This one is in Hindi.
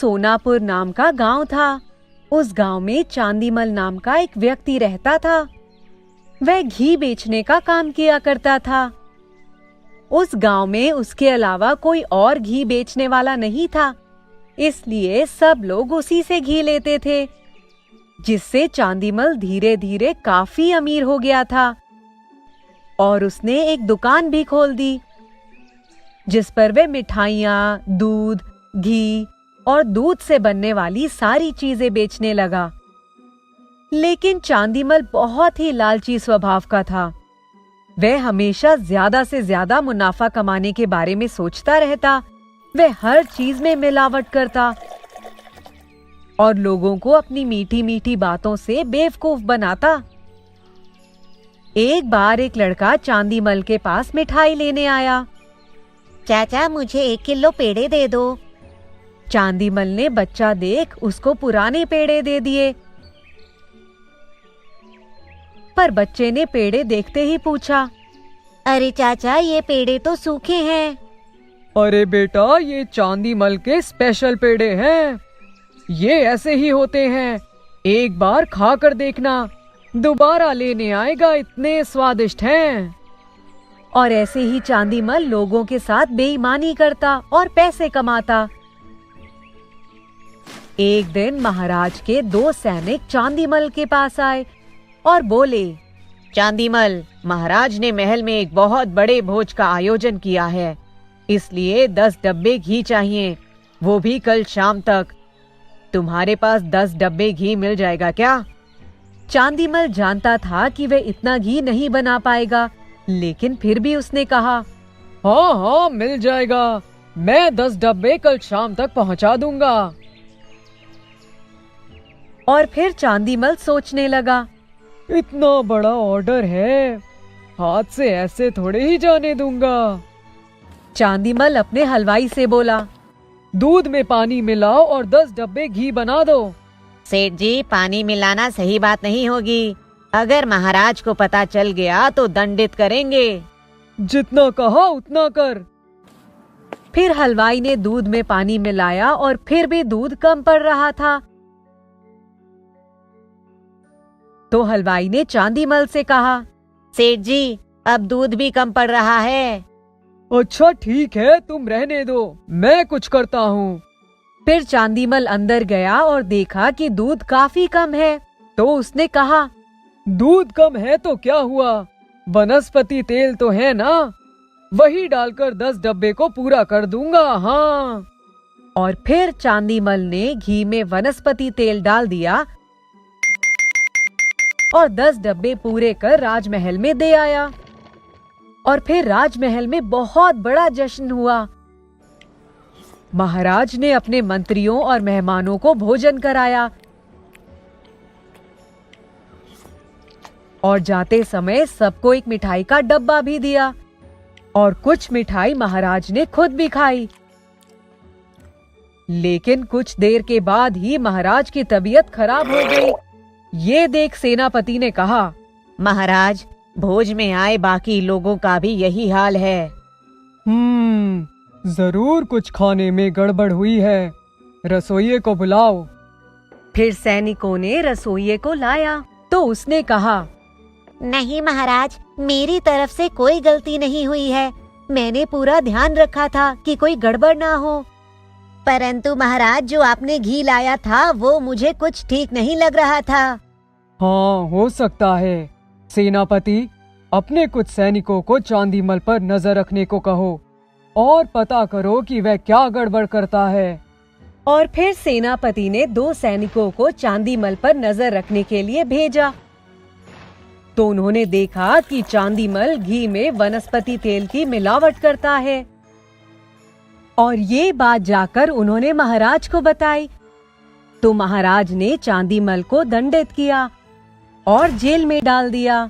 सोनापुर नाम का गांव था। उस गांव में चांदीमल नाम का एक व्यक्ति रहता था। वह घी बेचने का काम किया करता था। उस गांव में उसके अलावा कोई और घी बेचने वाला नहीं था, इसलिए सब लोग उसी से घी लेते थे, जिससे चांदीमल धीरे धीरे काफी अमीर हो गया था। और उसने एक दुकान भी खोल दी, जिस पर वह मिठाइयाँ, दूध, घी और दूध से बनने वाली सारी चीजें बेचने लगा। लेकिन चांदीमल बहुत ही लालची स्वभाव का था। वह हमेशा ज्यादा से ज्यादा मुनाफा कमाने के बारे में सोचता रहता। वह हर चीज में मिलावट करता और लोगों को अपनी मीठी मीठी बातों से बेवकूफ बनाता। एक बार एक लड़का चांदीमल के पास मिठाई लेने आया। चाचा, मुझे 1 किलो पेड़े दे दो। चांदीमल ने बच्चा देख उसको पुराने पेड़े दे दिए। पर बच्चे ने पेड़े देखते ही पूछा, अरे चाचा, ये पेड़े तो सूखे हैं। अरे बेटा, ये चांदीमल के स्पेशल पेड़े हैं। ये ऐसे ही होते हैं, एक बार खा कर देखना, दोबारा लेने आएगा, इतने स्वादिष्ट हैं। और ऐसे ही चांदीमल लोगों के साथ बेईमानी करता और पैसे कमाता। एक दिन महाराज के 2 सैनिक चांदीमल के पास आए और बोले, चांदीमल, महाराज ने महल में एक बहुत बड़े भोज का आयोजन किया है, इसलिए 10 डब्बे घी चाहिए, वो भी कल शाम तक। तुम्हारे पास 10 डब्बे घी मिल जाएगा क्या? चांदीमल जानता था कि वह इतना घी नहीं बना पाएगा, लेकिन फिर भी उसने कहा, हाँ हाँ, मिल जाएगा, मैं 10 डब्बे कल शाम तक पहुंचा दूंगा। और फिर चांदीमल सोचने लगा, इतना बड़ा ऑर्डर है, हाथ से ऐसे थोड़े ही जाने दूंगा। चांदीमल अपने हलवाई से बोला, दूध में पानी मिलाओ और 10 डब्बे घी बना दो। सेठ जी, पानी मिलाना सही बात नहीं होगी। अगर महाराज को पता चल गया तो दंडित करेंगे। जितना कहा उतना कर। फिर हलवाई ने दूध में पानी मिलाया और फिर भी दूध कम पड़ रहा था। तो हलवाई ने चांदीमल से कहा, सेठ जी, अब दूध भी कम पड़ रहा है। अच्छा ठीक है, तुम रहने दो, मैं कुछ करता हूँ। फिर चांदीमल अंदर गया और देखा कि दूध काफी कम है। तो उसने कहा, दूध कम है तो क्या हुआ, वनस्पति तेल तो है ना, वही डालकर 10 डब्बे को पूरा कर दूंगा। हाँ। और फिर चांदीमल ने घी में वनस्पति तेल डाल दिया और 10 डब्बे पूरे कर राजमहल में दे आया। और फिर राजमहल में बहुत बड़ा जश्न हुआ। महाराज ने अपने मंत्रियों और मेहमानों को भोजन कराया और जाते समय सबको एक मिठाई का डब्बा भी दिया और कुछ मिठाई महाराज ने खुद भी खाई। लेकिन कुछ देर के बाद ही महाराज की तबीयत खराब हो गई। ये देख सेनापति ने कहा, महाराज, भोज में आए बाकी लोगों का भी यही हाल है। जरूर कुछ खाने में गड़बड़ हुई है, रसोइये को बुलाओ। फिर सैनिकों ने रसोइये को लाया तो उसने कहा, नहीं महाराज, मेरी तरफ से कोई गलती नहीं हुई है। मैंने पूरा ध्यान रखा था कि कोई गड़बड़ ना हो। परंतु महाराज, जो आपने घी लाया था वो मुझे कुछ ठीक नहीं लग रहा था। हाँ, हो सकता है। सेनापति, अपने कुछ सैनिकों को चांदीमल पर नजर रखने को कहो और पता करो कि वह क्या गड़बड़ करता है। और फिर सेनापति ने 2 सैनिकों को चांदीमल पर नजर रखने के लिए भेजा। तो उन्होंने देखा कि चांदीमल घी में वनस्पति तेल की मिलावट करता है। और ये बात जाकर उन्होंने महाराज को बताई। तो महाराज ने चांदीमल को दंडित किया और जेल में डाल दिया।